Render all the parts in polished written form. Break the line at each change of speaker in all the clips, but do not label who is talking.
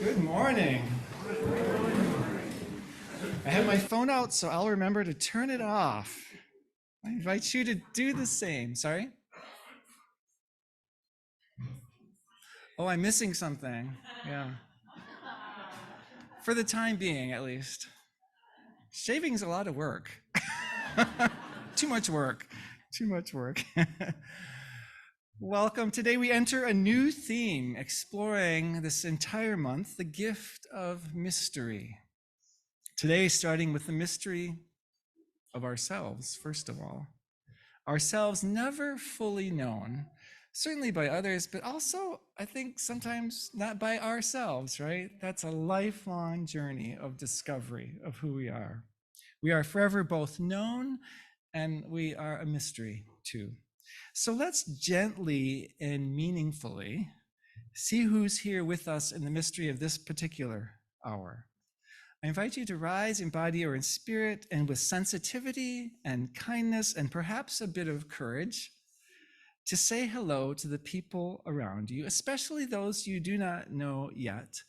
Good morning. I have my phone out, so I'll remember to turn it off. I invite you to do the same. Sorry? Oh, I'm missing something. Yeah. For the time being, at least. Shaving's a lot of work. Too much work. Too much work. Welcome. Today we enter a new theme, exploring this entire month, the gift of mystery. Today, starting with the mystery of ourselves, first of all. Ourselves never fully known, certainly by others, but also, I think, sometimes not by ourselves, right? That's a lifelong journey of discovery of who we are. We are forever both known and we are a mystery too. So let's gently and meaningfully see who's here with us in the mystery of this particular hour. I invite you to rise in body or in spirit, and with sensitivity and kindness and perhaps a bit of courage, to say hello to the people around you, especially those you do not know yet.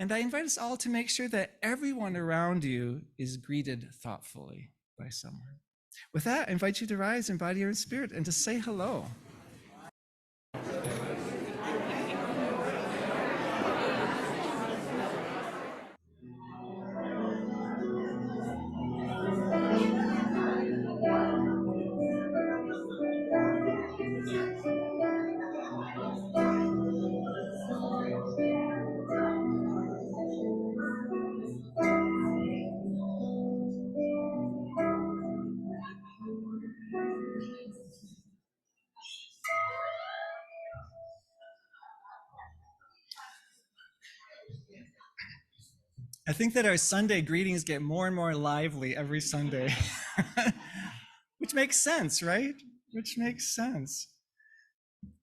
And I invite us all to make sure that everyone around you is greeted thoughtfully by someone. With that, I invite you to rise in body or in spirit and to say hello. I think that our Sunday greetings get more and more lively every Sunday, which makes sense, right? Which makes sense.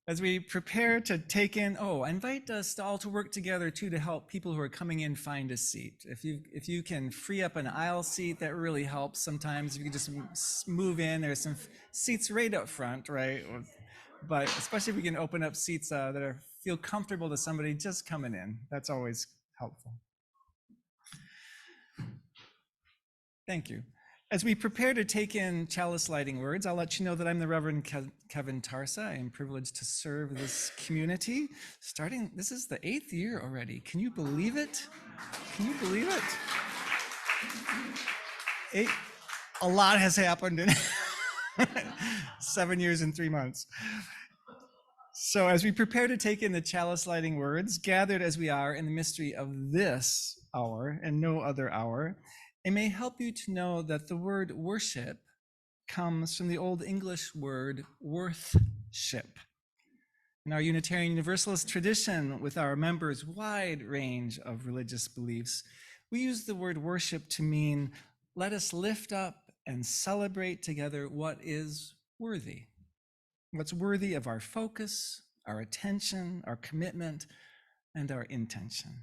As we prepare to take in, I invite us all to work together too to help people who are coming in find a seat. If you can free up an aisle seat, that really helps sometimes. If you can just move in, there's some seats right up front, right? But especially if we can open up seats that feel comfortable to somebody just coming in, that's always helpful. Thank you. As we prepare to take in chalice lighting words, I'll let you know that I'm the Reverend Kevin Tarsa. I am privileged to serve this community. This is the 8th year already. Can you believe it? Can you believe it? A lot has happened in 7 years and 3 months. So as we prepare to take in the chalice lighting words, gathered as we are in the mystery of this hour and no other hour, it may help you to know that the word worship comes from the Old English word worthship. In our Unitarian Universalist tradition, with our members' wide range of religious beliefs, we use the word worship to mean, let us lift up and celebrate together what is worthy. What's worthy of our focus, our attention, our commitment, and our intention.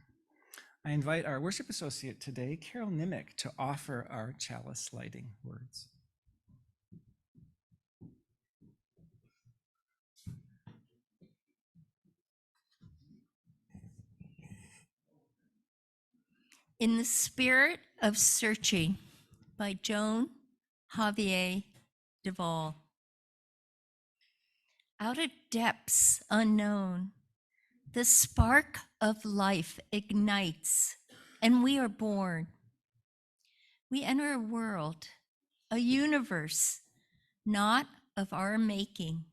I invite our worship associate today, Carol Nimick, to offer our chalice lighting words.
In the Spirit of Searching by Joan Javier Duvall. Out of depths unknown, the spark of life ignites, and we are born. We enter a world, a universe, not of our making.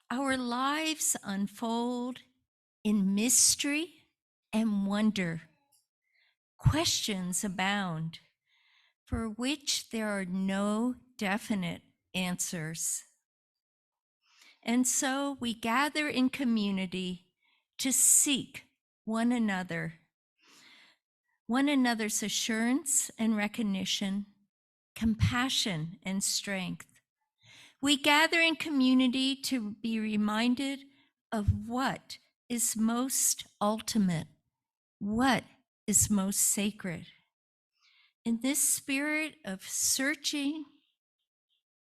Our lives unfold in mystery and wonder. Questions abound, for which there are no definite answers. And so we gather in community to seek one another's assurance and recognition, compassion and strength. We gather in community to be reminded of what is most ultimate, what is most sacred. In this spirit of searching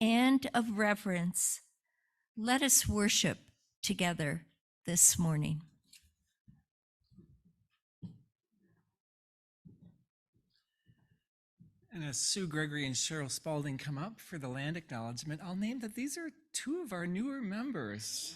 and of reverence, let us worship together this morning.
And as Sue Gregory and Cheryl Spalding come up for the land acknowledgement, I'll name that these are two of our newer members.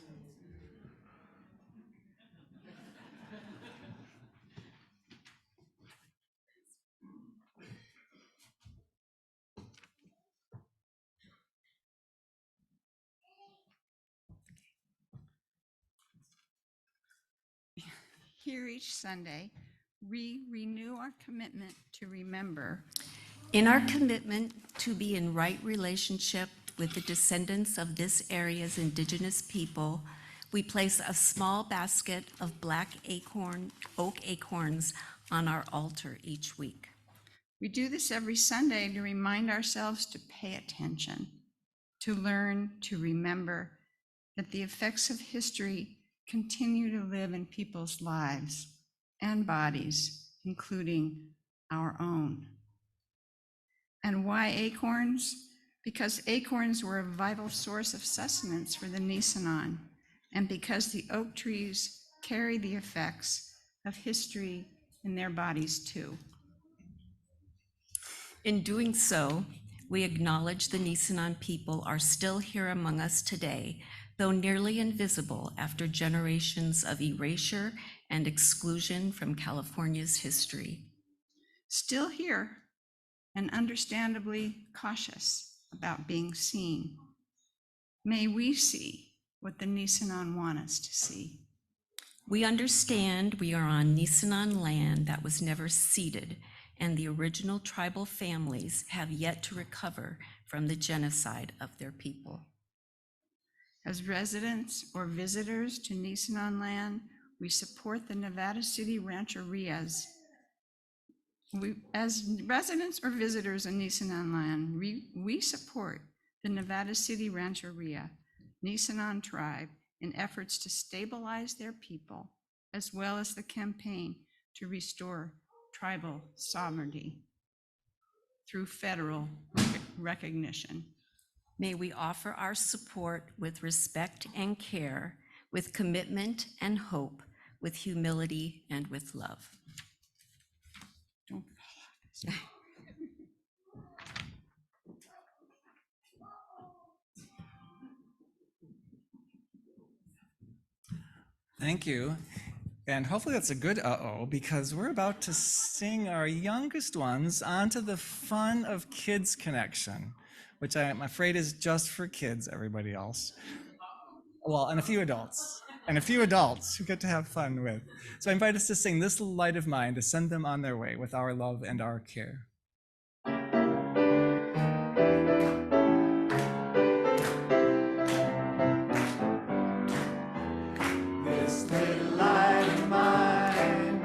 Here each Sunday, we renew our commitment to remember.
In our commitment to be in right relationship with the descendants of this area's indigenous people, we place a small basket of black oak acorns on our altar each week.
We do this every Sunday to remind ourselves to pay attention, to learn, to remember that the effects of history continue to live in people's lives and bodies, including our own. And why acorns? Because acorns were a vital source of sustenance for the Nisenan, and because the oak trees carry the effects of history in their bodies too.
In doing so, we acknowledge the Nisenan people are still here among us today, though nearly invisible after generations of erasure and exclusion from California's history.
Still here and understandably cautious about being seen. May we see what the Nisenan want us to see.
We understand we are on Nisenan land that was never ceded, and the original tribal families have yet to recover from the genocide of their people.
As residents or visitors to Nisenan land, we support the Nevada City Rancherias. As residents or visitors in Nisenan land, we support the Nevada City Rancheria, Nisenan tribe, in efforts to stabilize their people, as well as the campaign to restore tribal sovereignty through federal recognition.
May we offer our support with respect and care, with commitment and hope, with humility and with love.
Don't fall off.
Thank you. And hopefully that's a good uh-oh, because we're about to sing our youngest ones onto the fun of Kids Connection, which I'm afraid is just for kids, everybody else. Well, and a few adults who get to have fun with. So I invite us to sing This Little Light of Mine to send them on their way with our love and our care. This little light of mine,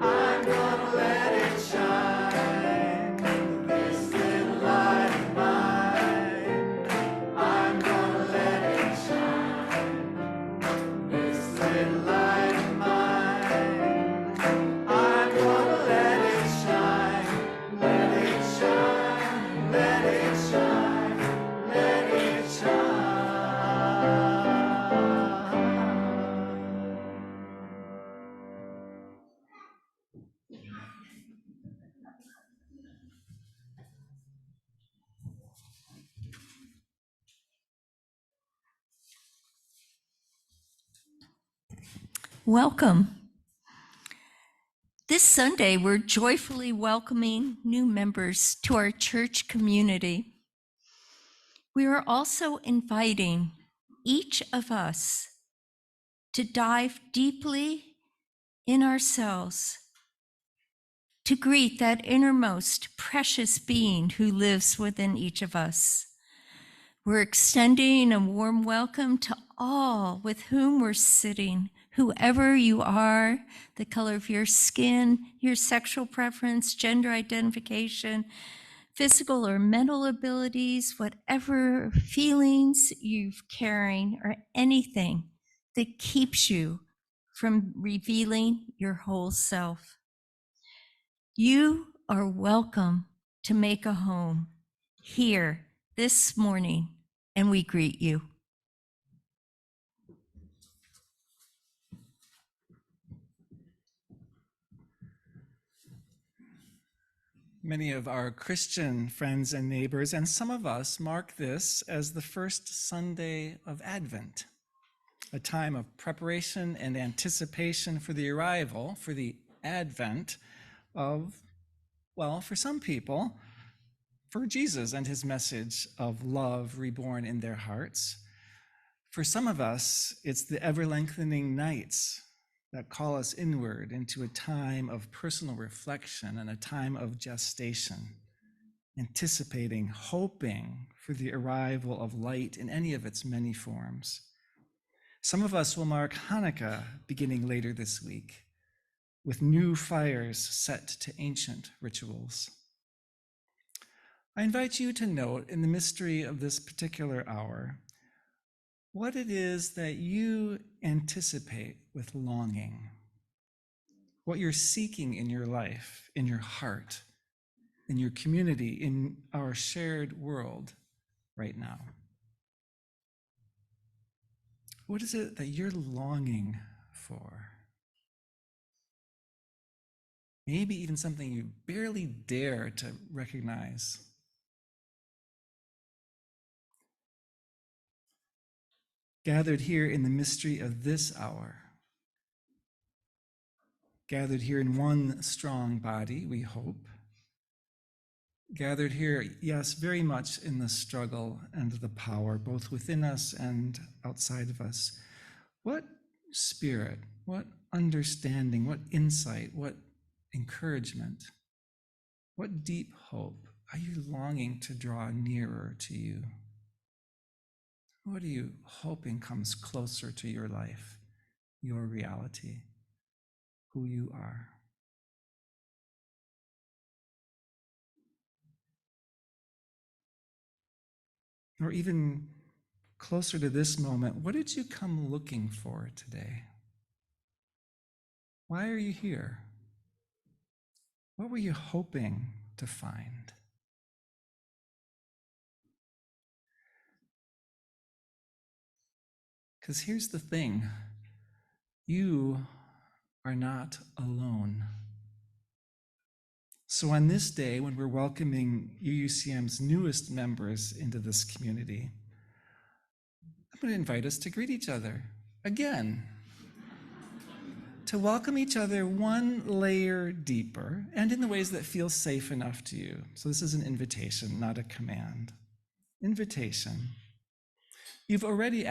I'm gonna let it shine. This little light of mine, I'm gonna let it shine. This little light of mine, I'm gonna let it shine. Let it shine, let it shine, let it shine.
Welcome. This Sunday, we're joyfully welcoming new members to our church community. We are also inviting each of us to dive deeply in ourselves, to greet that innermost precious being who lives within each of us. We're extending a warm welcome to all with whom we're sitting, whoever you are, the color of your skin, your sexual preference, gender identification, physical or mental abilities, whatever feelings you're carrying, or anything that keeps you from revealing your whole self. You are welcome to make a home here this morning, and we greet you.
Many of our Christian friends and neighbors, and some of us, mark this as the first Sunday of Advent, a time of preparation and anticipation for the arrival, for the advent of, well, for some people, for Jesus and his message of love reborn in their hearts. For some of us, it's the ever-lengthening nights that call us inward into a time of personal reflection and a time of gestation, anticipating, hoping for the arrival of light in any of its many forms. Some of us will mark Hanukkah beginning later this week, with new fires set to ancient rituals. I invite you to note in the mystery of this particular hour what it is that you anticipate with longing, what you're seeking in your life, in your heart, in your community, in our shared world right now. What is it that you're longing for? Maybe even something you barely dare to recognize. Gathered here in the mystery of this hour, gathered here in one strong body, we hope. Gathered here, yes, very much in the struggle and the power, both within us and outside of us. What spirit, what understanding, what insight, what encouragement, what deep hope are you longing to draw nearer to you? What are you hoping comes closer to your life, your reality, who you are? Or even closer to this moment, what did you come looking for today? Why are you here? What were you hoping to find? Because here's the thing, you are not alone. So on this day, when we're welcoming UUCM's newest members into this community, I'm going to invite us to greet each other again, to welcome each other one layer deeper and in the ways that feel safe enough to you. So this is an invitation, not a command. Invitation. You've already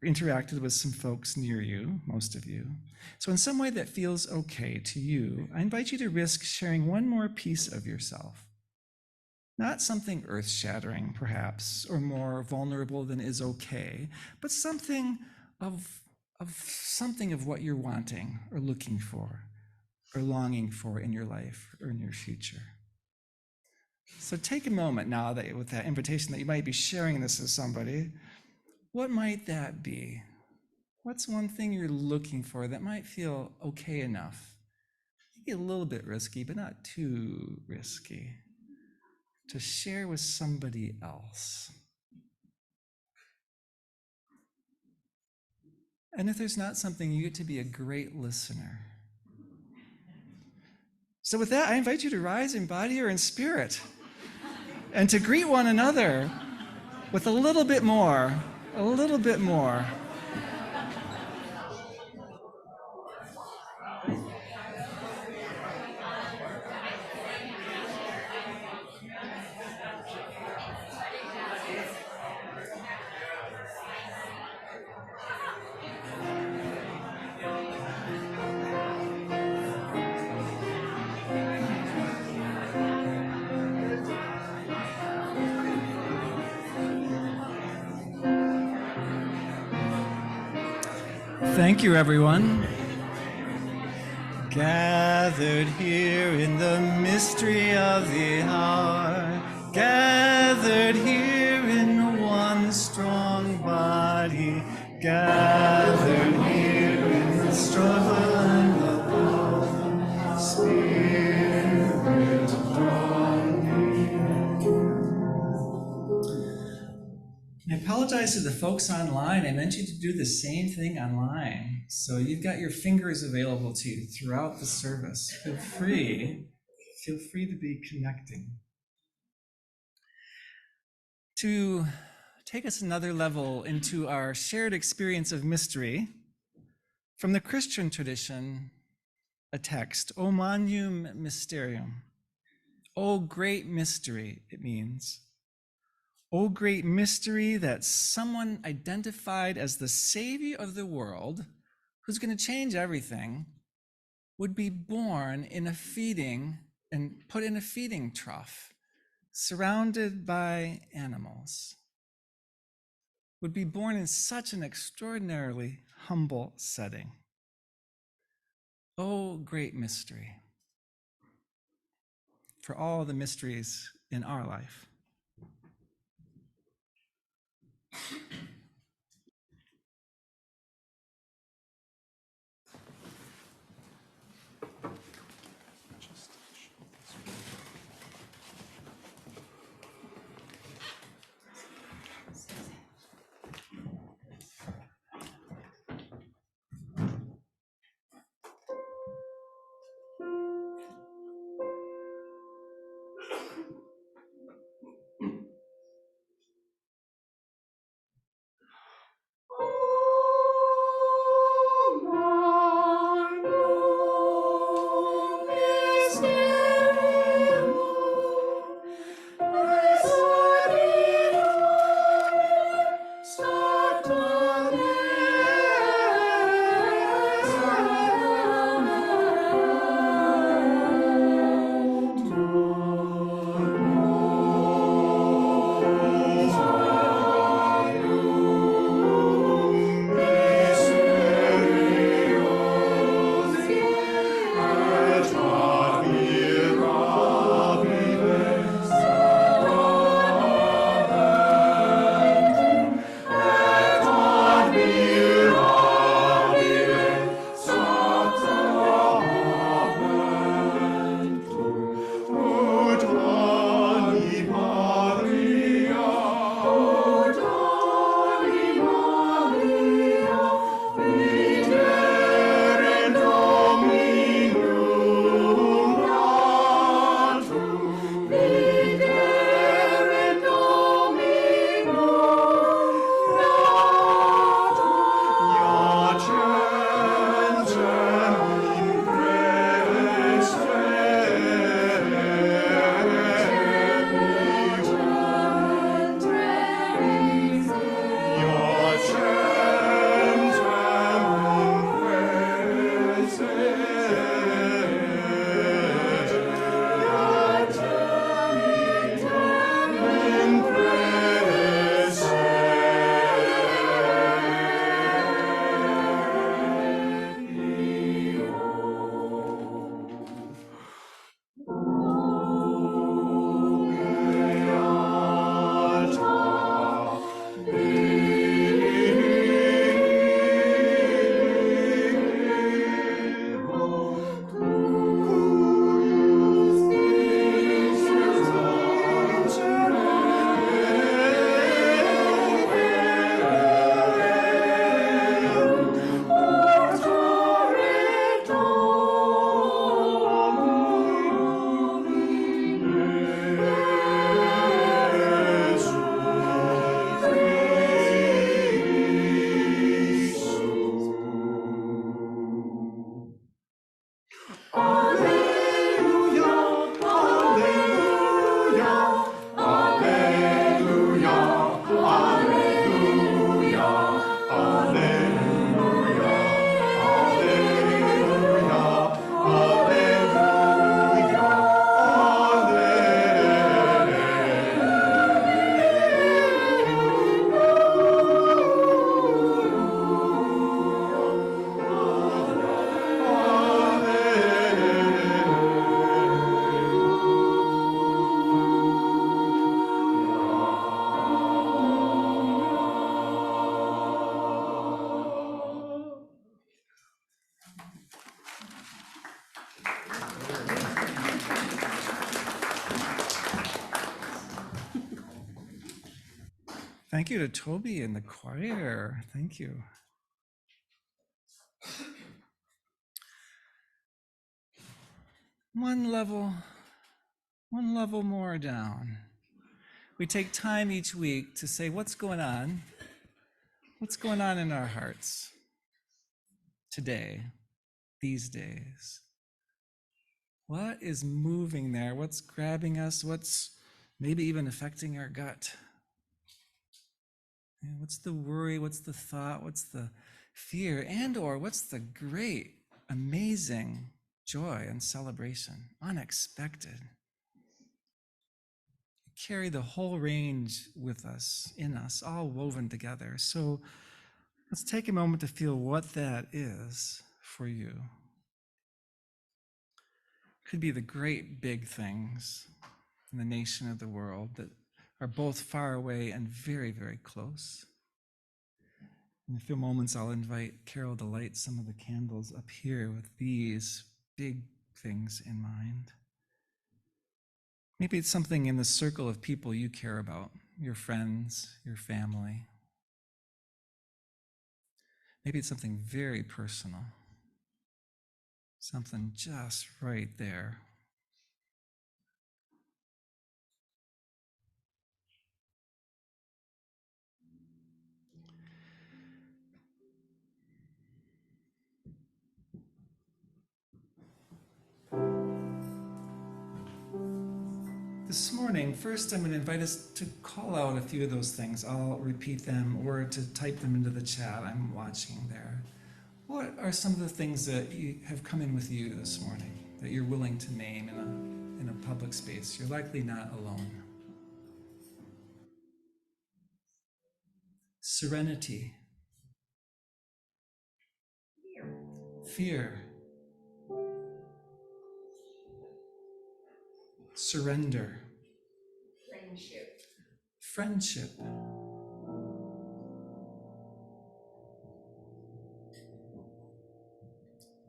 interacted with some folks near you, most of you. So in some way that feels okay to you, I invite you to risk sharing one more piece of yourself. Not something earth-shattering, perhaps, or more vulnerable than is okay, but something of what you're wanting or looking for or longing for in your life or in your future. So take a moment now that with that invitation that you might be sharing this with somebody. What might that be? What's one thing you're looking for that might feel okay enough? Maybe a little bit risky, but not too risky, to share with somebody else. And if there's not something, you get to be a great listener. So with that, I invite you to rise in body or in spirit and to greet one another with a little bit more. A little bit more. Thank you, everyone. Gathered here in the mystery of the hour, gathered here in one strong body, gathered here in the struggle and the power, Spirit draw near. I apologize to the folks online. I meant you to do the same thing online. So you've got your fingers available to you throughout the service. Feel free Feel free to be connecting. To take us another level into our shared experience of mystery, from the Christian tradition, a text, O Magnum Mysterium. O great mystery, it means. O great mystery that someone identified as the Savior of the world, who's going to change everything, would be born in a feeding and put in a feeding trough, surrounded by animals. Would be born in such an extraordinarily humble setting. Oh, great mystery for all the mysteries in our life. Thank you to Toby and the choir. Thank you. One level one level more down. We take time each week to say, what's going on? What's going on in our hearts today, these days? What is moving there? What's grabbing us? What's maybe even affecting our gut? And what's the worry? What's the thought? What's the fear? And or what's the great, amazing joy and celebration? Unexpected. Carry the whole range with us, in us, all woven together. So let's take a moment to feel what that is for you. Could be the great big things in the nation of the world that are both far away and very, very close. In a few moments, I'll invite Carol to light some of the candles up here with these big things in mind. Maybe it's something in the circle of people you care about, your friends, your family. Maybe it's something very personal, something just right there. This morning, first I'm going to invite us to call out a few of those things. I'll repeat them or to type them into the chat I'm watching there. What are some of the things that have come in with you this morning that you're willing to name in a public space? You're likely not alone. Serenity. Fear. Surrender. Friendship.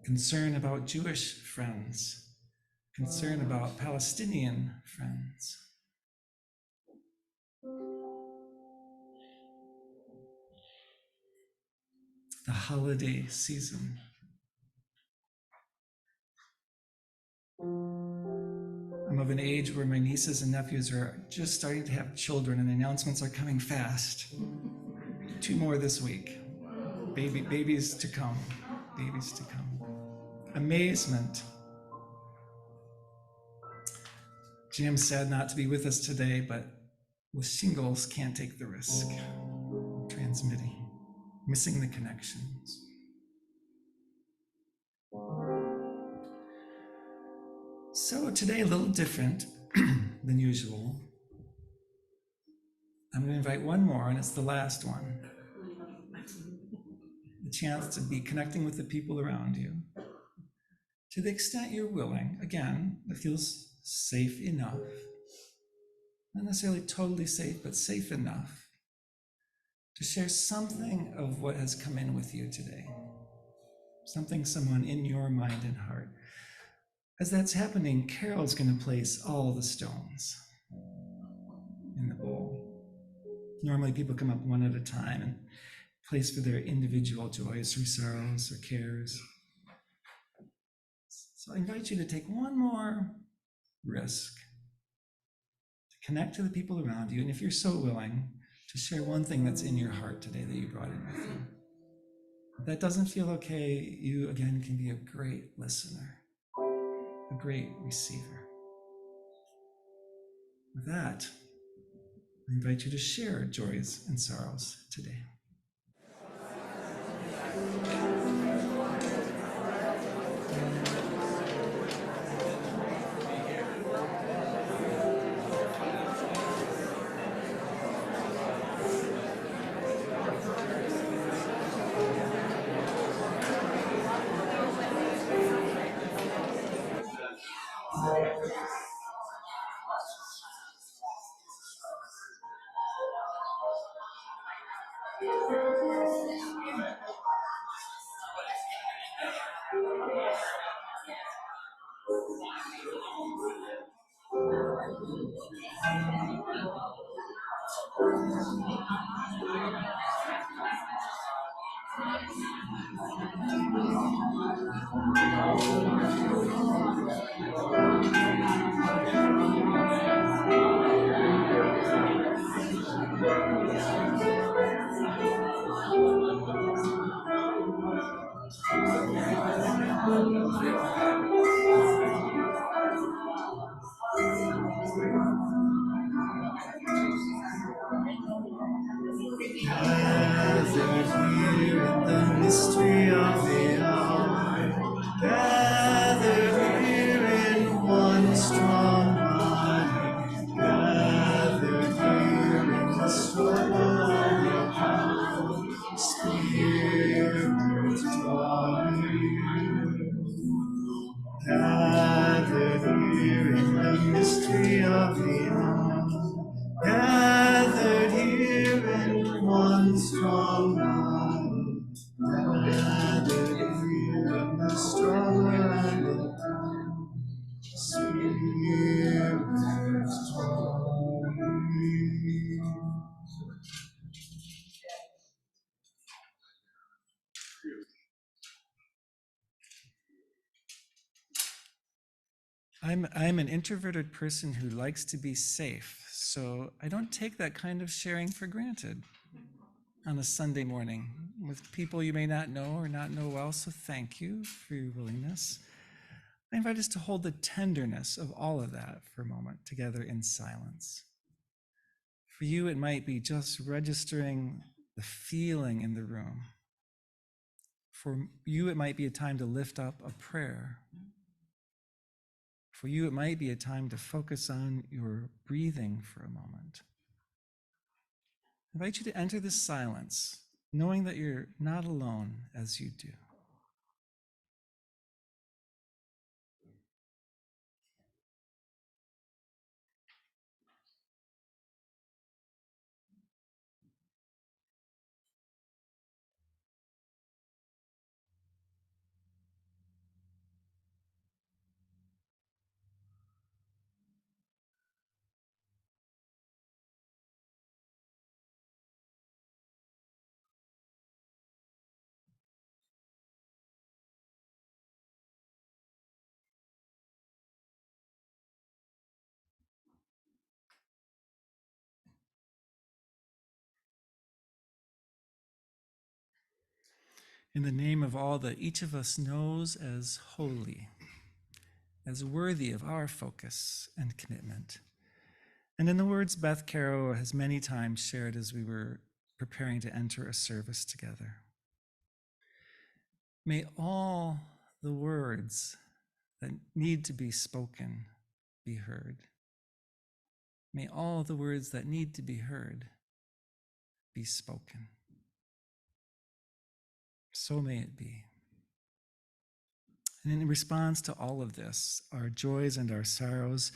Concern about Jewish friends. Concern about Palestinian friends. The holiday season. I'm of an age where my nieces and nephews are just starting to have children, and the announcements are coming fast. 2 more this week. Babies to come. Babies to come. Amazement. Jim's sad not to be with us today, but with shingles, can't take the risk. Transmitting. Missing the connections. So today, a little different than usual. I'm going to invite one more, and it's the last one. The chance to be connecting with the people around you. To the extent you're willing, again, it feels safe enough. Not necessarily totally safe, but safe enough to share something of what has come in with you today. Something, someone in your mind and heart. As that's happening, Carol's going to place all the stones in the bowl. Normally people come up one at a time and place for their individual joys or sorrows or cares. So I invite you to take one more risk, to connect to the people around you, and if you're so willing, to share one thing that's in your heart today that you brought in with you. If that doesn't feel okay, you again can be a great listener, a great receiver. With that, I invite you to share joys and sorrows today. strong mind, gathered here in the strong land of Spirit holy. I'm an introverted person who likes to be safe, so I don't take that kind of sharing for granted on a Sunday morning with people you may not know or not know well, so thank you for your willingness. I invite us to hold the tenderness of all of that for a moment together in silence. For you, it might be just registering the feeling in the room. For you, it might be a time to lift up a prayer. For you, it might be a time to focus on your breathing for a moment. I invite you to enter this silence, knowing that you're not alone as you do. In the name of all that each of us knows as holy, as worthy of our focus and commitment. And in the words Beth Caro has many times shared as we were preparing to enter a service together. May all the words that need to be spoken be heard. May all the words that need to be heard be spoken. So may it be. And in response to all of this, our joys and our sorrows,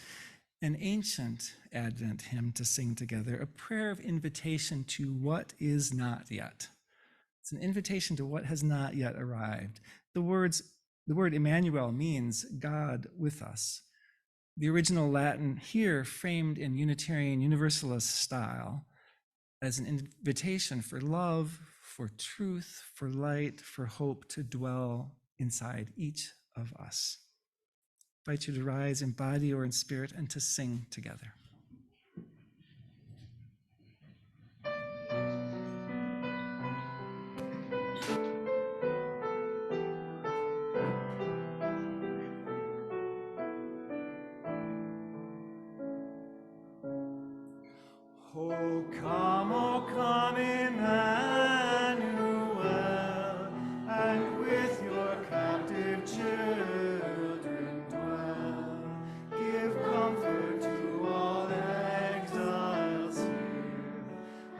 an ancient Advent hymn to sing together, a prayer of invitation to what is not yet. It's an invitation to what has not yet arrived. The word Emmanuel means God with us. The original Latin here framed in Unitarian Universalist style as an invitation for love, for truth, for light, for hope to dwell inside each of us. I invite you to rise in body or in spirit and to sing together. O come, Emmanuel, and with your captive children dwell. Give comfort to all exiles here,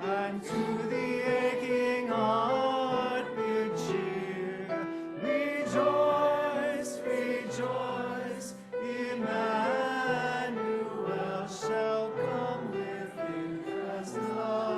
and to the aching heart bid cheer. Rejoice, rejoice, Emmanuel shall come within as love.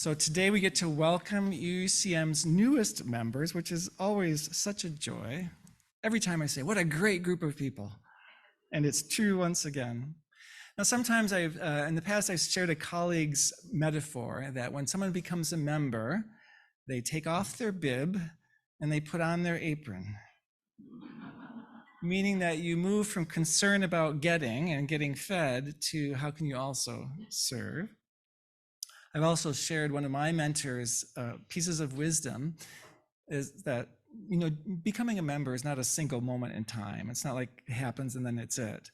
So today we get to welcome UUCM's newest members, which is always such a joy. Every time I say, what a great group of people. And it's true once again. Now, sometimes in the past, I've shared a colleague's metaphor that when someone becomes a member, they take off their bib and they put on their apron, meaning that you move from concern about getting and getting fed to how can you also serve. I've also shared one of my mentors' pieces of wisdom is that, becoming a member is not a single moment in time. It's not like it happens and then it's it.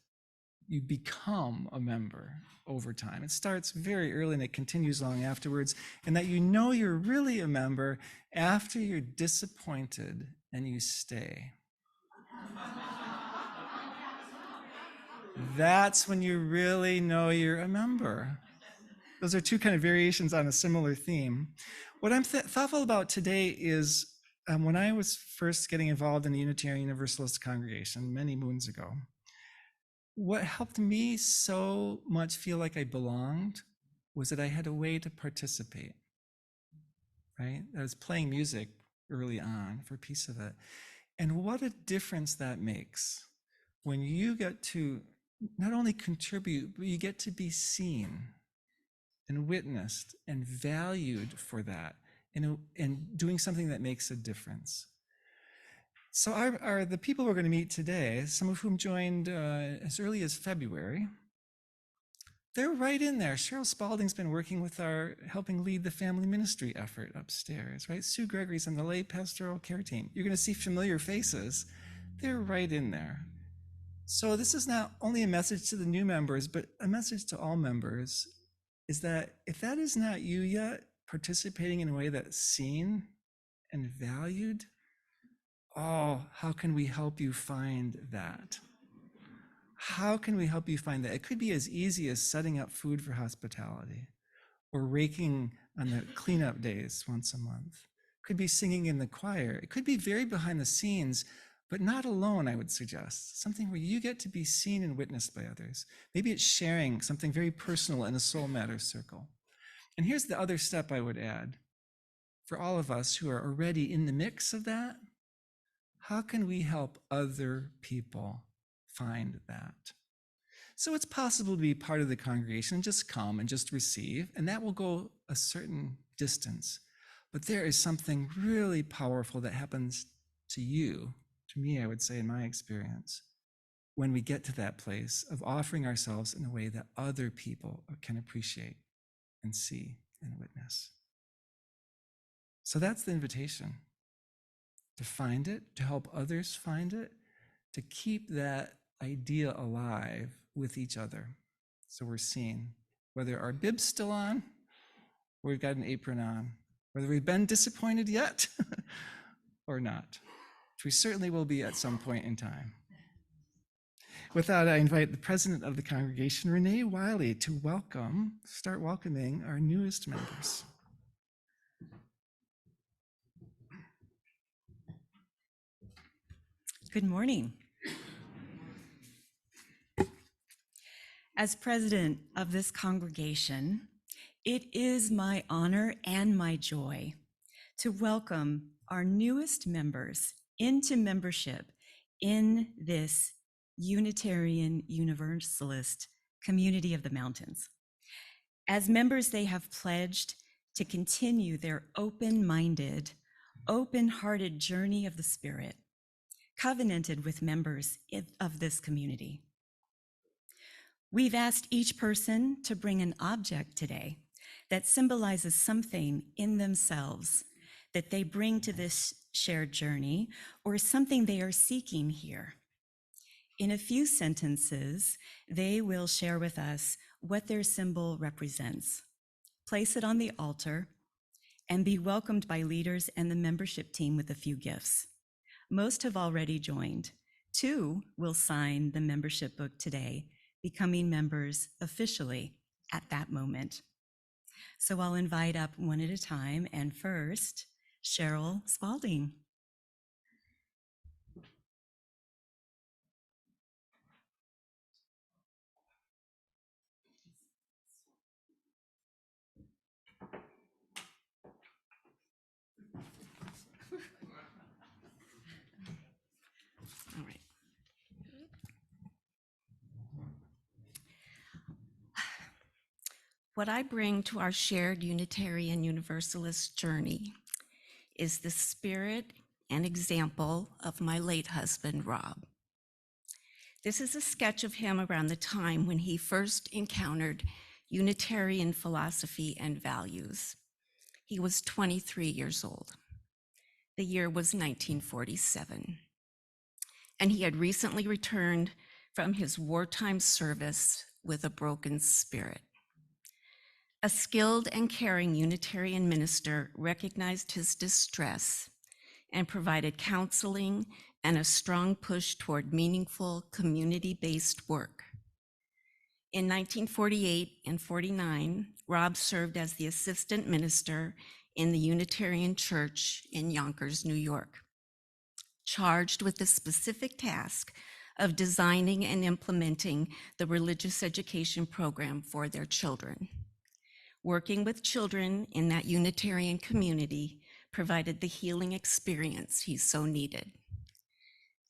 You become a member over time. It starts very early and it continues long afterwards, and that you're really a member after you're disappointed and you stay. That's when you really know you're a member. Those are two kind of variations on a similar theme. What I'm thoughtful about today is when I was first getting involved in the Unitarian Universalist congregation many moons ago, what helped me so much feel like I belonged was that I had a way to participate, right? I was playing music early on for a piece of it. And what a difference that makes when you get to not only contribute, but you get to be seen and witnessed and valued for that, and doing something that makes a difference. So are the people we're going to meet today, some of whom joined as early as February, they're right in there. Cheryl Spalding's been working with helping lead the family ministry effort upstairs, right? Sue Gregory's on the lay pastoral care team. You're going to see familiar faces. They're right in there. So this is not only a message to the new members, but a message to all members, is that if that is not you yet, participating in a way that's seen and valued, how can we help you find that? How can we help you find that? It could be as easy as setting up food for hospitality or raking on the cleanup days once a month. It could be singing in the choir. It could be very behind the scenes, but not alone, I would suggest. Something where you get to be seen and witnessed by others. Maybe it's sharing something very personal in a Soul Matters circle. And here's the other step I would add. For all of us who are already in the mix of that, how can we help other people find that? So it's possible to be part of the congregation and just come and just receive, and that will go a certain distance. But there is something really powerful that happens to you, to me, I would say, in my experience, when we get to that place of offering ourselves in a way that other people can appreciate and see and witness. So that's the invitation, to find it, to help others find it, to keep that idea alive with each other. So we're seen, whether our bib's still on, or we've got an apron on, whether we've been disappointed yet or not, which we certainly will be at some point in time. With that, I invite the president of the congregation, Renee Wiley, to start welcoming our newest members.
Good morning. As president of this congregation, it is my honor and my joy to welcome our newest members into membership in this Unitarian Universalist community of the mountains. As members, they have pledged to continue their open-minded, open-hearted journey of the Spirit, covenanted with members of this community. We've asked each person to bring an object today that symbolizes something in themselves that they bring to this shared journey, or something they are seeking here. In a few sentences, they will share with us what their symbol represents, place it on the altar, and be welcomed by leaders and the membership team with a few gifts. Most have already joined. 2 will sign the membership book today, becoming members officially at that moment. So I'll invite up one at a time, and first, Cheryl Spalding.
What I bring to our shared Unitarian Universalist journey is the spirit and example of my late husband, Rob. This is a sketch of him around the time when he first encountered Unitarian philosophy and values. He was 23 years old. The year was 1947, and he had recently returned from his wartime service with a broken spirit. A skilled and caring Unitarian minister recognized his distress and provided counseling and a strong push toward meaningful community-based work. In 1948 and 49, Rob served as the assistant minister in the Unitarian Church in Yonkers, New York, charged with the specific task of designing and implementing the religious education program for their children. Working with children in that Unitarian community provided the healing experience he so needed.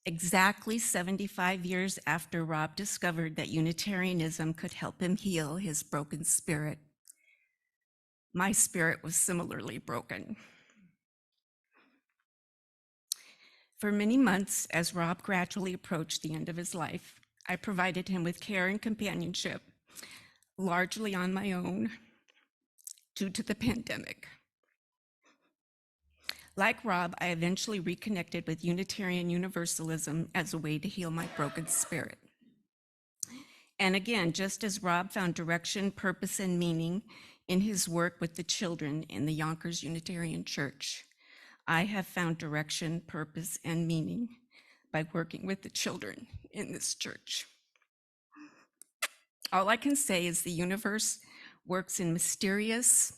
Exactly 75 years after Rob discovered that Unitarianism could help him heal his broken spirit, my spirit was similarly broken. For many months, as Rob gradually approached the end of his life, I provided him with care and companionship, largely on my own, due to the pandemic. Like Rob, I eventually reconnected with Unitarian Universalism as a way to heal my broken spirit. And again, just as Rob found direction, purpose, and meaning in his work with the children in the Yonkers Unitarian Church, I have found direction, purpose, and meaning by working with the children in this church. All I can say is the universe works in mysterious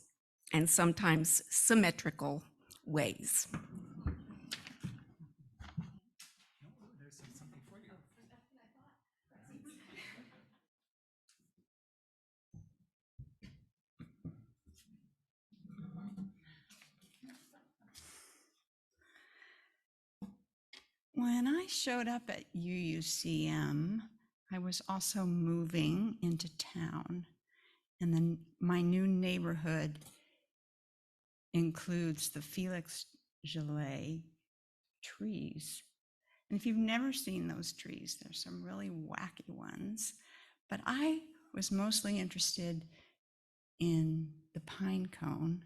and sometimes symmetrical ways.
When I showed up at UUCM, I was also moving into town, and then my new neighborhood includes the Felix Gillet trees. And if you've never seen those trees, there's some really wacky ones. But I was mostly interested in the pine cone.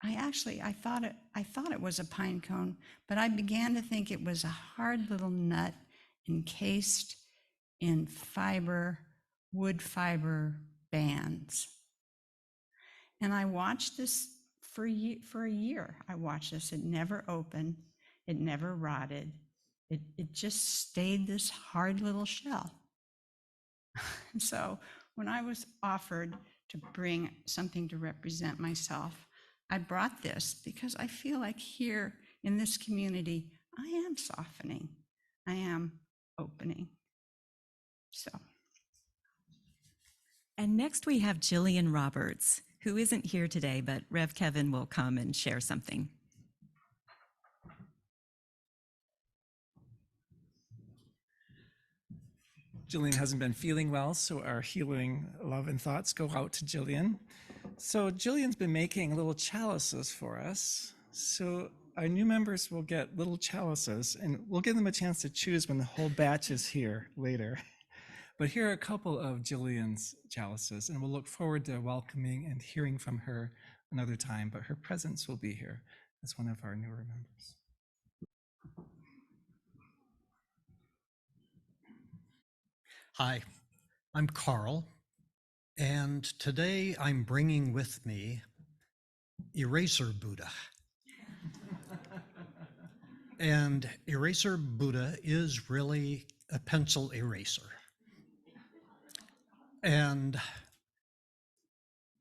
I thought it was a pine cone, but I began to think it was a hard little nut encased in wood fiber bands. And I watched this for a year. I watched this. It never opened. It never rotted. It just stayed this hard little shell. And so when I was offered to bring something to represent myself, I brought this because I feel like here in this community, I am softening. I am opening. So.
And next we have Jillian Roberts, who isn't here today, but Rev Kevin will come and share something.
Jillian hasn't been feeling well, so our healing love and thoughts go out to Jillian. So Jillian's been making little chalices for us. So our new members will get little chalices, and we'll give them a chance to choose when the whole batch is here later. But here are a couple of Jillian's chalices, and we'll look forward to welcoming and hearing from her another time, but her presence will be here as one of our newer members.
Hi, I'm Carl, and today I'm bringing with me Eraser Buddha. And Eraser Buddha is really a pencil eraser. And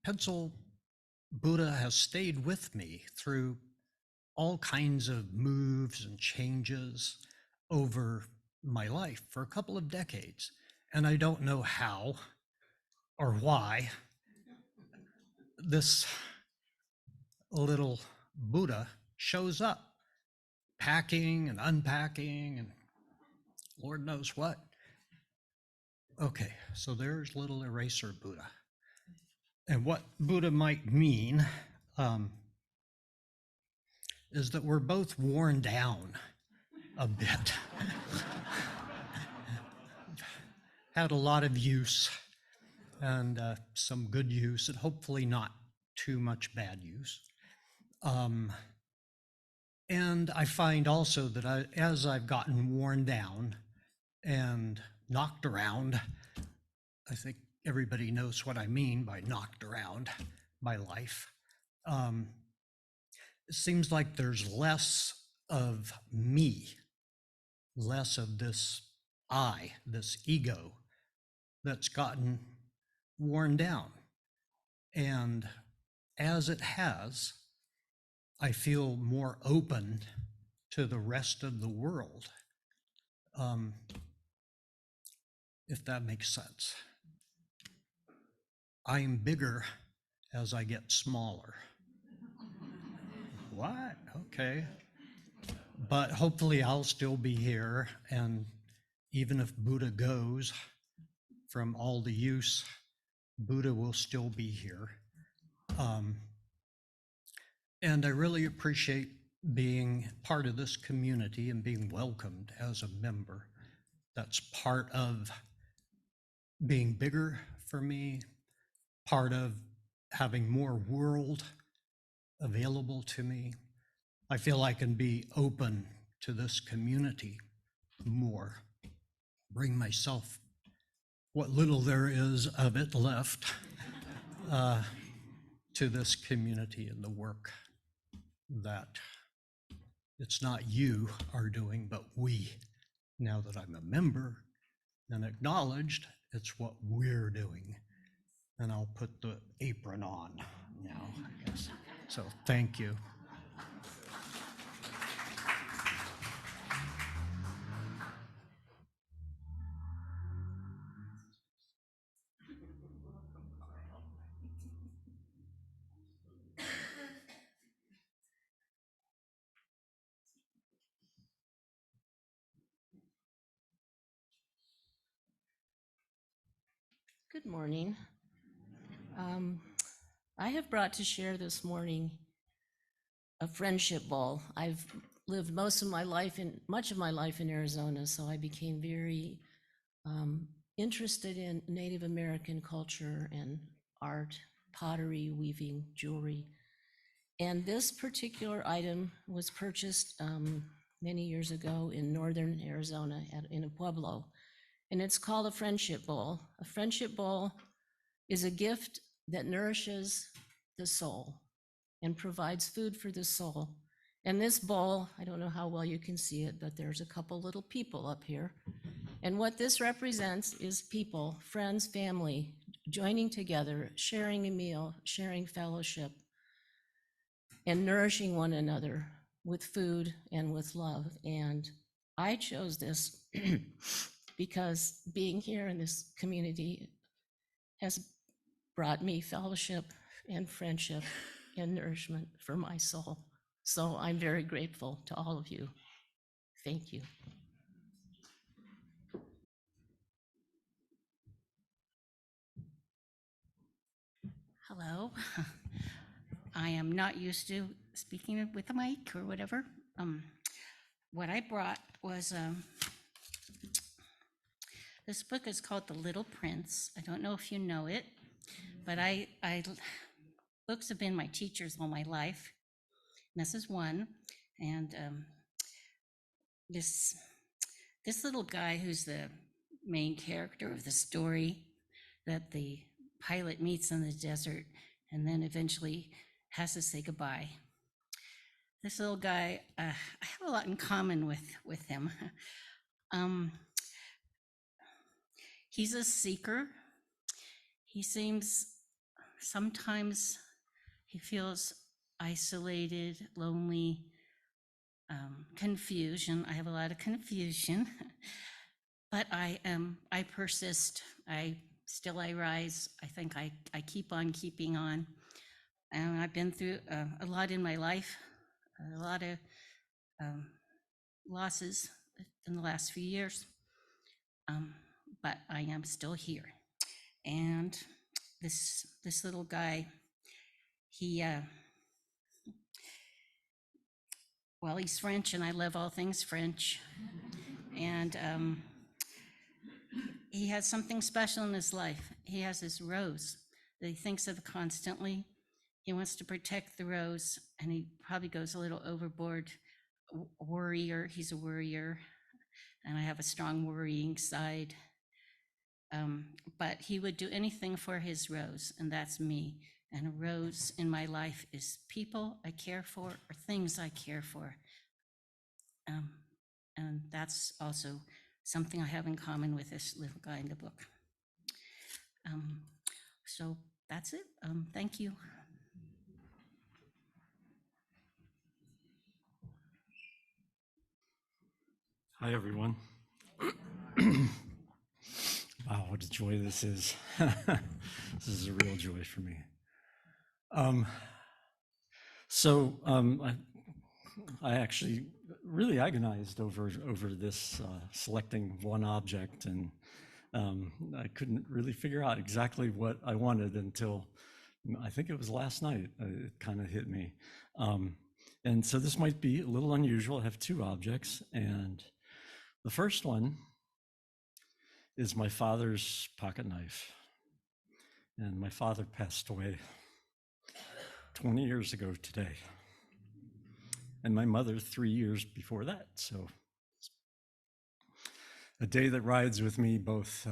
pencil Buddha has stayed with me through all kinds of moves and changes over my life for a couple of decades. And I don't know how or why this little Buddha shows up, packing and unpacking and Lord knows what. Okay, so there's little Eraser Buddha. And what Buddha might mean is that we're both worn down a bit. Had a lot of use and some good use, and hopefully not too much bad use. And I find also that as I've gotten worn down and knocked around, I think everybody knows what I mean by knocked around by life. It seems like there's less of me, less of this I, this ego that's gotten worn down. And as it has, I feel more open to the rest of the world, if that makes sense. I am bigger as I get smaller. What? Okay. But hopefully I'll still be here, and even if Buddha goes from all the use, Buddha will still be here. And I really appreciate being part of this community and being welcomed as a member. That's part of being bigger for me, part of having more world available to me. I feel I can be open to this community more, bring myself, what little there is of it left, to this community and the work that it's not you are doing, but we. Now that I'm a member and acknowledged, it's what we're doing. And I'll put the apron on now, I guess. So thank you.
Good morning. I have brought to share this morning a friendship ball. I've lived much of my life in Arizona, so I became very interested in Native American culture and art, pottery, weaving, jewelry. And this particular item was purchased many years ago in northern Arizona in a pueblo. And it's called a friendship bowl. A friendship bowl is a gift that nourishes the soul and provides food for the soul. And this bowl, I don't know how well you can see it, but there's a couple little people up here. And what this represents is people, friends, family, joining together, sharing a meal, sharing fellowship, and nourishing one another with food and with love. And I chose this because being here in this community has brought me fellowship and friendship and nourishment for my soul. So I'm very grateful to all of you. Thank you.
Hello. I am not used to speaking with a mic or whatever. What I brought was this book is called The Little Prince. I don't know if you know it, but books have been my teachers all my life. And this is one, and this little guy who's the main character of the story that the pilot meets in the desert and then eventually has to say goodbye. This little guy, I have a lot in common with him. He's a seeker. He seems, sometimes he feels isolated, lonely, confusion. I have a lot of confusion, but I persist. I rise. I think I keep on keeping on. And I've been through a lot in my life, a lot of losses in the last few years, but I am still here. And this little guy, he well, he's French, and I love all things French. And he has something special in his life. He has this rose that he thinks of constantly. He wants to protect the rose, and he probably goes a little overboard. Worrier, he's a worrier, and I have a strong worrying side. But he would do anything for his rose, and that's me. And a rose in my life is people I care for or things I care for. And that's also something I have in common with this little guy in the book. So that's it. Thank you.
Hi, everyone. Wow, what a joy this is. This is a real joy for me. I actually really agonized over this selecting one object, and I couldn't really figure out exactly what I wanted until I think it was last night. It kind of hit me. And so this might be a little unusual. I have two objects, and the first one is my father's pocket knife. And my father passed away 20 years ago today. And my mother 3 years before that. So a day that rides with me both,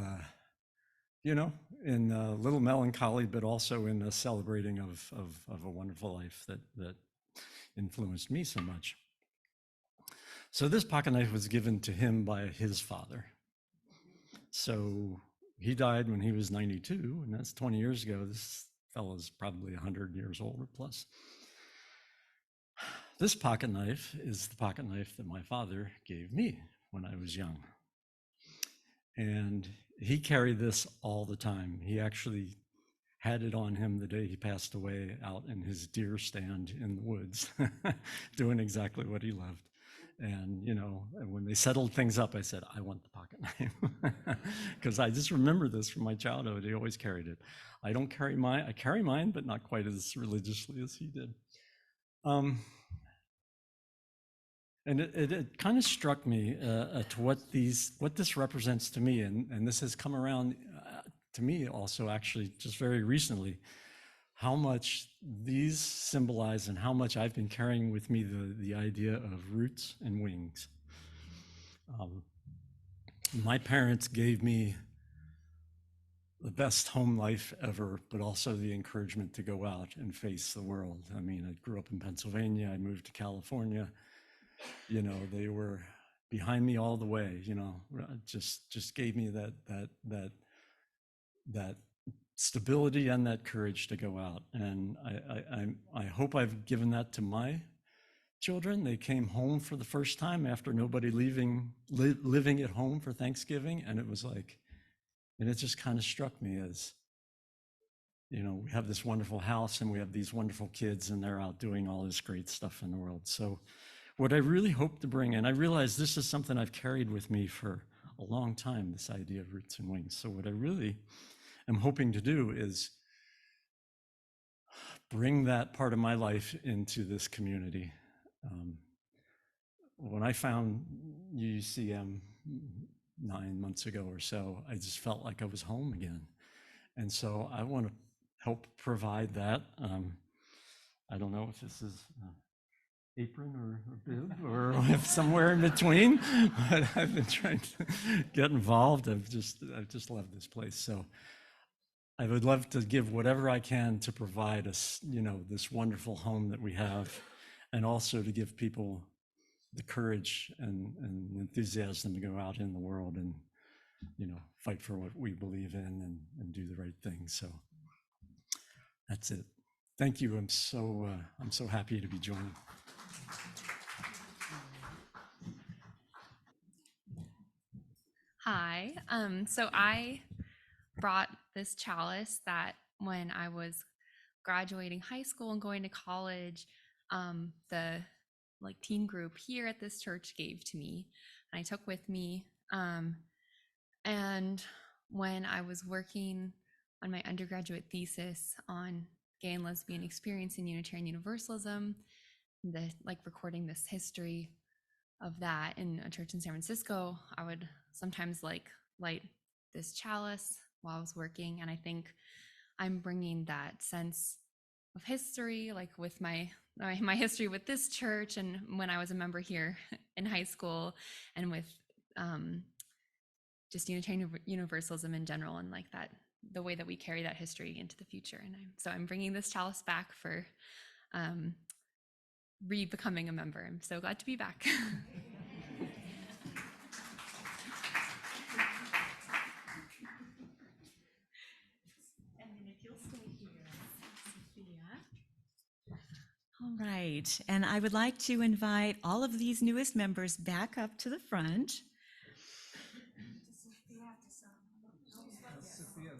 in a little melancholy, but also in a celebrating of a wonderful life that influenced me so much. So this pocket knife was given to him by his father. So he died when he was 92, and that's 20 years ago. This fellow's probably 100 years old or plus. This pocket knife is the pocket knife that my father gave me when I was young. And he carried this all the time. He actually had it on him the day he passed away out in his deer stand in the woods, doing exactly what he loved. And, when they settled things up, I said, I want the pocket knife. Because I just remember this from my childhood. He always carried it. I don't carry mine. I carry mine, but not quite as religiously as he did. And it kind of struck me to what this represents to me. And this has come around to me also actually just very recently, how much these symbolize and how much I've been carrying with me the idea of roots and wings. My parents gave me the best home life ever, but also the encouragement to go out and face the world. I mean, I grew up in Pennsylvania, I moved to California. They were behind me all the way, just gave me that stability and that courage to go out. And I hope I've given that to my children. They came home for the first time after nobody living at home for Thanksgiving. And it was like, and it just kind of struck me as, we have this wonderful house and we have these wonderful kids and they're out doing all this great stuff in the world. So what I really hope to bring, and I realize this is something I've carried with me for a long time, this idea of roots and wings. So what I really am hoping to do is bring that part of my life into this community. When I found UUCM 9 months ago or so, I just felt like I was home again. And so I want to help provide that. I don't know if this is apron or bib or if somewhere in between, but I've been trying to get involved. I've just loved this place. So I would love to give whatever I can to provide us, this wonderful home that we have, and also to give people the courage and enthusiasm to go out in the world and, fight for what we believe in and do the right thing. So that's it. Thank you. I'm so happy to be joining.
Hi. So I brought this chalice that when I was graduating high school and going to college, the teen group here at this church gave to me, and I took with me. And when I was working on my undergraduate thesis on gay and lesbian experience in Unitarian Universalism, recording this history of that in a church in San Francisco. I would sometimes light this chalice while I was working, and I think I'm bringing that sense of history, with my history with this church, and when I was a member here in high school, and with just Unitarian Universalism in general, and the way that we carry that history into the future. And I'm bringing this chalice back for re-becoming a member. I'm so glad to be back.
All right, and I would like to invite all of these newest members back up to the front.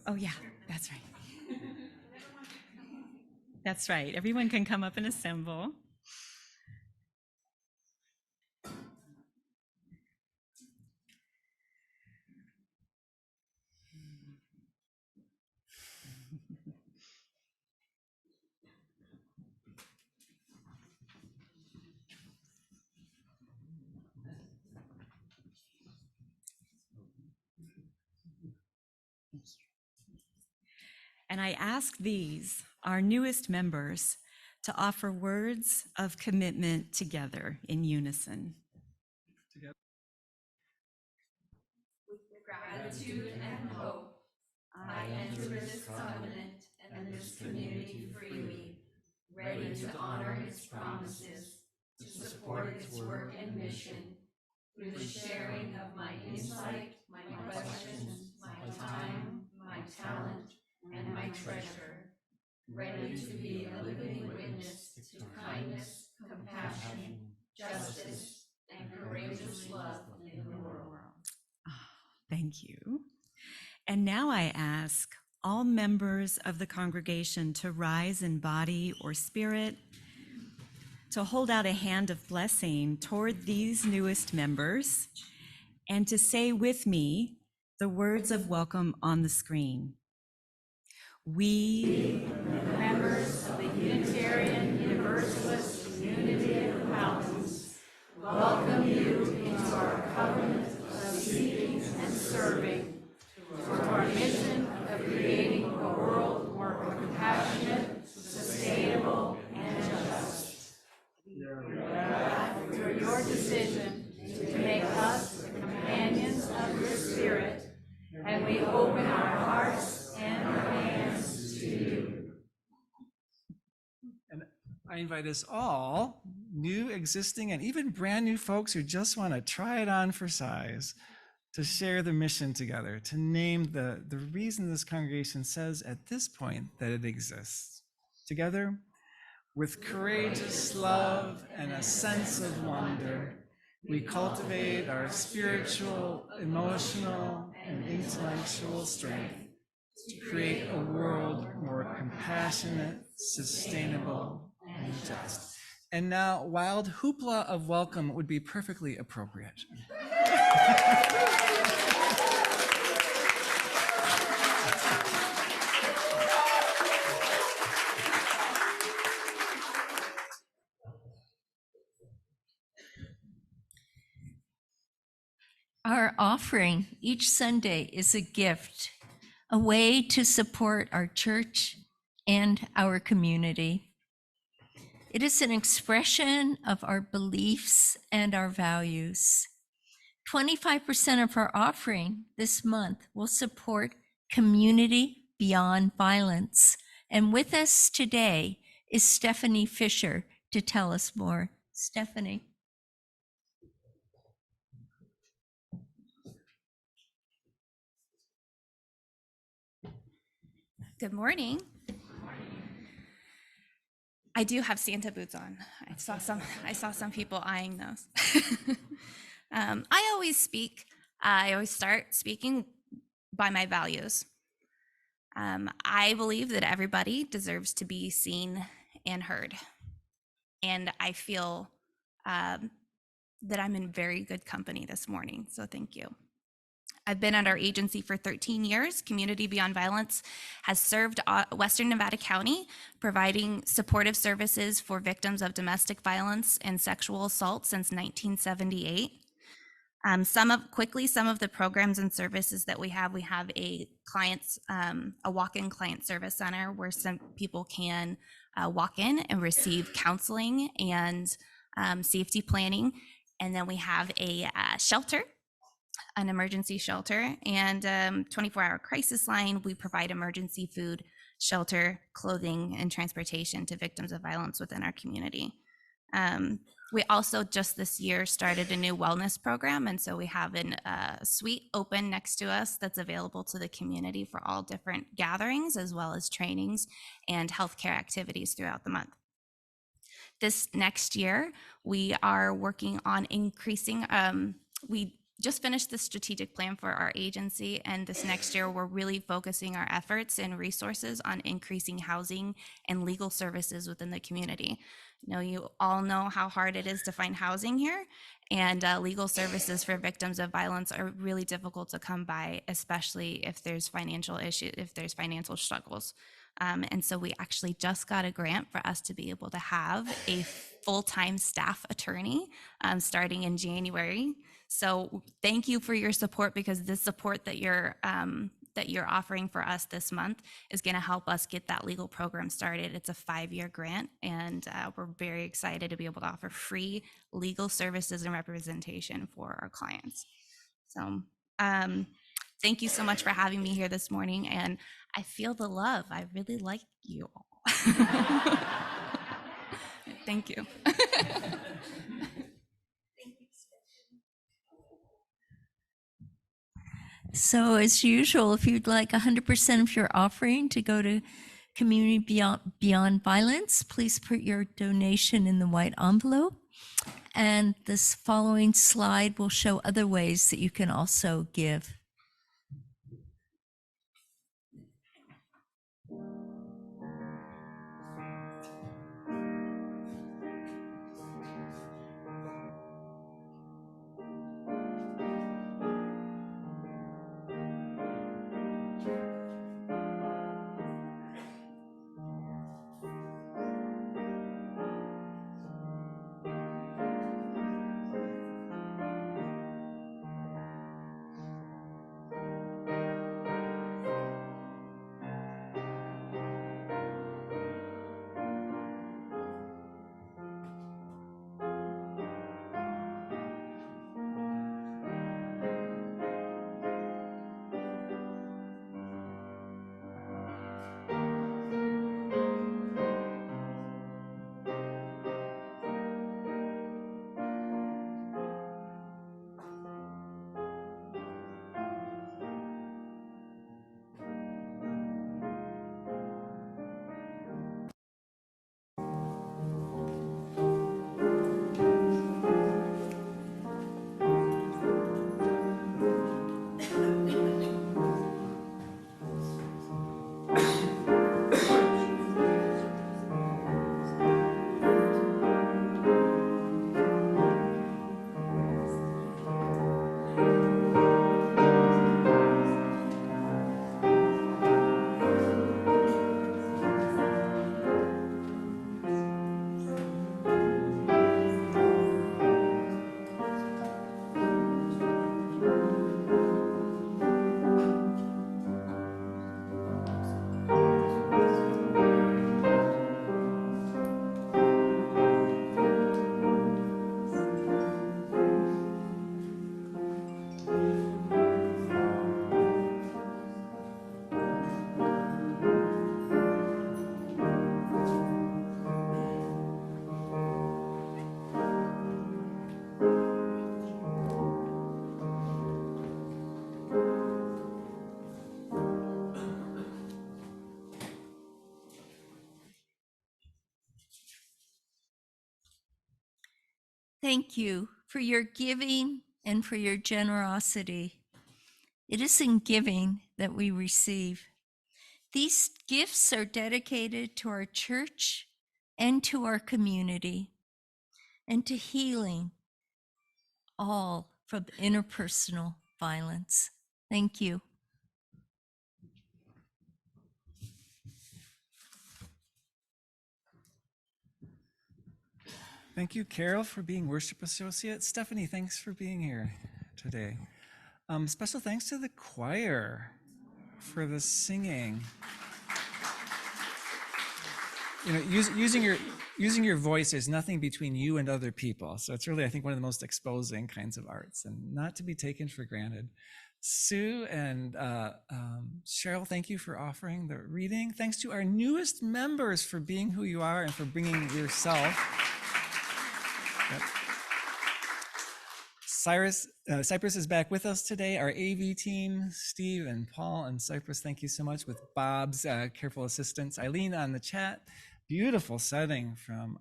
Oh yeah, that's right. That's right, everyone can come up and assemble. And I ask these, our newest members, to offer words of commitment together in unison.
With gratitude and hope, I enter this covenant and this community freely, ready to honor its promises, to support its work and mission, through the sharing of my insight, my questions, my time, my talent, and my treasure, ready to be a living witness to kindness, compassion, justice, and courageous love in the world.
Thank you. And now I ask all members of the congregation to rise in body or spirit, to hold out a hand of blessing toward these newest members, and to say with me the words of welcome on the screen. We, members of the Unitarian Universalist Community of the Mountains, welcome you into our covenant of seeking and serving toward our mission of creating a world more compassionate, sustainable, and just. We are for your decision to make us the companions of your spirit, and we open our hearts and our hands to you.
And I invite us all, new, existing, and even brand new folks who just want to try it on for size, to share the mission together, to name the reason this congregation says at this point that it exists. Together, with courageous love and a sense of wonder, we cultivate our spiritual, emotional, and intellectual strength to create a world more compassionate, sustainable, and just. And now, wild hoopla of welcome would be perfectly appropriate.
Our offering each Sunday is a gift, a way to support our church and our community. It is an expression of our beliefs and our values. 25% of our offering this month will support Community Beyond Violence. And with us today is Stephanie Fisher to tell us more. Stephanie.
Good morning. I do have Santa boots on. I saw some people eyeing those. I always start speaking by my values. I believe that everybody deserves to be seen and heard. And I feel that I'm in very good company this morning, so thank you. I've been at our agency for 13 years. Community Beyond Violence has served Western Nevada County, providing supportive services for victims of domestic violence and sexual assault since 1978. Some of the programs and services that we have a walk-in client service center where some people can walk in and receive counseling and safety planning. And then we have a shelter, an emergency shelter, and 24-hour crisis line. We provide emergency food, shelter, clothing, and transportation to victims of violence within our community. We also just this year started a new wellness program, and so we have a suite open next to us that's available to the community for all different gatherings, as well as trainings and healthcare activities throughout the month. This next year, we are working on increasing, we just finished the strategic plan for our agency, and this next year we're really focusing our efforts and resources on increasing housing and legal services within the community. I know you all know how hard it is to find housing here, and legal services for victims of violence are really difficult to come by, especially if there's financial issues, if there's financial struggles. And so we actually just got a grant for us to be able to have a full-time staff attorney starting in January. So thank you for your support, because the support that you're offering for us this month is going to help us get that legal program started. It's a 5-year grant, and we're very excited to be able to offer free legal services and representation for our clients. So thank you so much for having me here this morning, and I feel the love. I really like you all. Thank you.
So as usual, if you'd like 100% of your offering to go to Community Beyond Violence, please put your donation in the white envelope. And this following slide will show other ways that you can also give. Thank you for your giving and for your generosity. It is in giving that we receive. These gifts are dedicated to our church and to our community, and to healing all from interpersonal violence. Thank you.
Thank you, Carol, for being worship associate. Stephanie, thanks for being here today. Special thanks to the choir for the singing. You know, using your voice is nothing between you and other people. So it's really, I think, one of the most exposing kinds of arts, and not to be taken for granted. Sue and Cheryl, thank you for offering the reading. Thanks to our newest members for being who you are and for bringing yourself. Yep. Cypress is back with us today. Our AV team, Steve and Paul and Cypress, thank you so much, with Bob's careful assistance. Eileen on the chat, beautiful setting from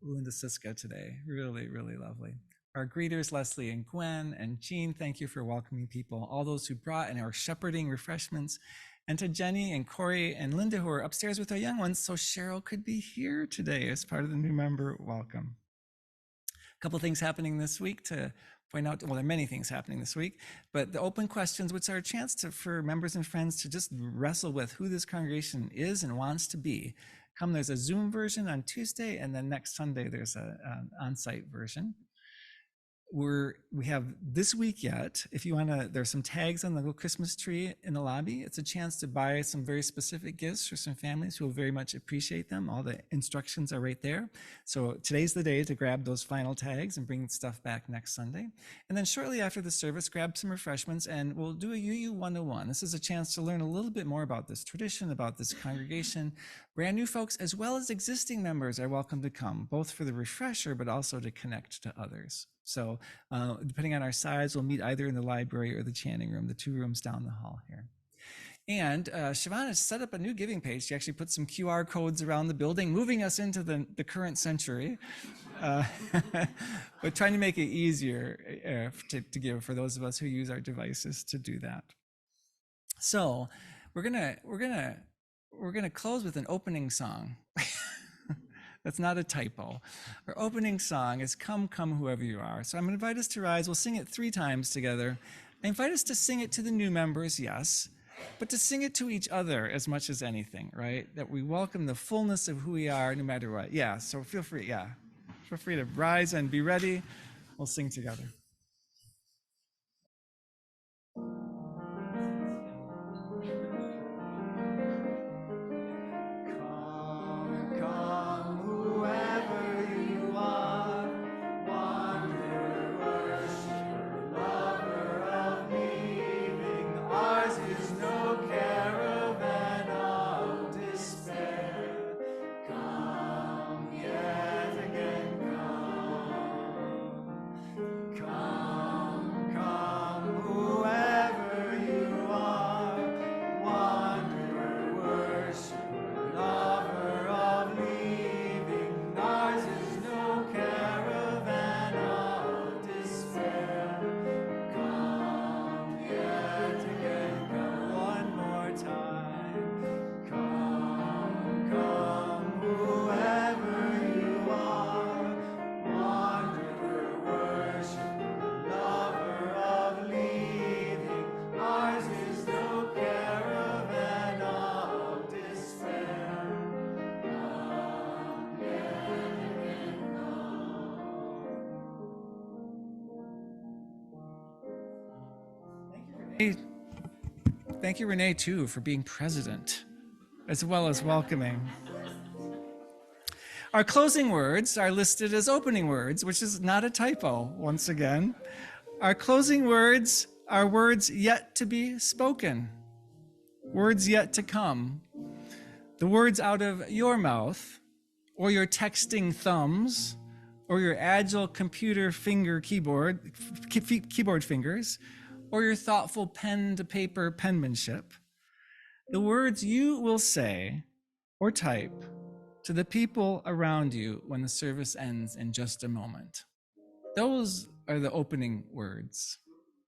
Linda Siska today. Really, really lovely. Our greeters, Leslie and Gwen and Jean, thank you for welcoming people. All those who brought and are shepherding refreshments. And to Jenny and Corey and Linda, who are upstairs with our young ones, so Cheryl could be here today as part of the new member welcome. A couple things happening this week to point out. Well, there are many things happening this week, but the open questions, which are a chance for members and friends to just wrestle with who this congregation is and wants to be. There's a Zoom version on Tuesday, and then next Sunday there's an on-site version. We have this week yet, if you want to, there's some tags on the little Christmas tree in the lobby. It's a chance to buy some very specific gifts for some families who will very much appreciate them. All the instructions are right there. So today's the day to grab those final tags and bring stuff back next Sunday. And then shortly after the service, grab some refreshments and we'll do a UU 101. This is a chance to learn a little bit more about this tradition, about this congregation. Brand new folks as well as existing members are welcome to come, both for the refresher, but also to connect to others. So depending on our size, we'll meet either in the library or the Channing room, the 2 rooms down the hall here. And Siobhan has set up a new giving page. She actually put some QR codes around the building, moving us into the current century, but trying to make it easier to give for those of us who use our devices to do that. So we're gonna close with an opening song. That's not a typo. Our opening song is Come, Come, Whoever You Are. So I'm gonna invite us to rise. We'll sing it 3 times together. I invite us to sing it to the new members, yes, but to sing it to each other as much as anything, right? That we welcome the fullness of who we are no matter what. Yeah, so feel free to rise and be ready. We'll sing together. Thank you, Renee, too, for being president, as well as welcoming. Our closing words are listed as opening words, which is not a typo, once again. Our closing words are words yet to be spoken, words yet to come, the words out of your mouth, or your texting thumbs, or your agile computer keyboard fingers, or your thoughtful pen-to-paper penmanship, the words you will say or type to the people around you when the service ends in just a moment. Those are the opening words,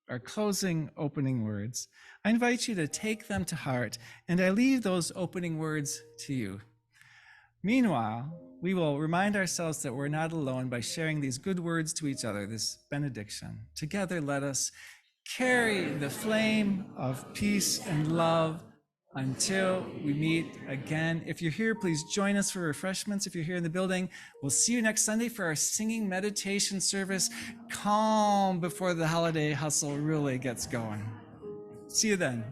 our closing opening words. I invite you to take them to heart, and I leave those opening words to you. Meanwhile, we will remind ourselves that we're not alone by sharing these good words to each other, this benediction. Together, let us carry the flame of peace and love until we meet again. If you're here, please join us for refreshments. If you're here in the building, we'll see you next Sunday for our singing meditation service. Calm before the holiday hustle really gets going. See you then.